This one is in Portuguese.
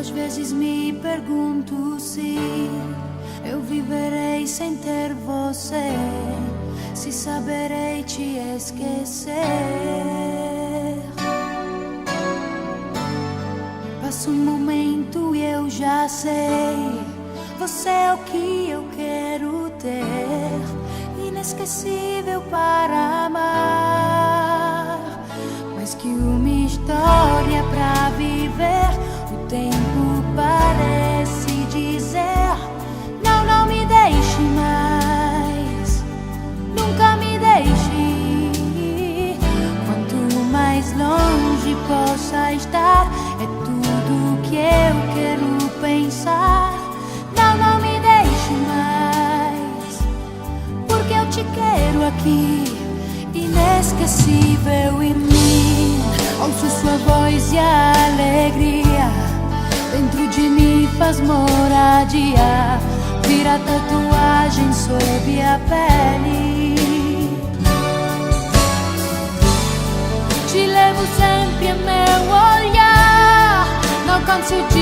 Às vezes me pergunto se eu viverei sem ter você, se saberei te esquecer. Passa um momento e eu já sei, você é o que eu quero ter, inesquecível para amar, mais que uma história pra viver. O tempo parece dizer: não, não me deixe mais, nunca me deixe. Quanto mais longe possa estar, é tudo que eu quero pensar. Não, não me deixe mais, porque eu te quero aqui, inesquecível em mim. Ouço sua voz e a alegria dentro de mim faz moradia, vira tatuagem sob a pele. Te levo sempre a meu olhar, não canso de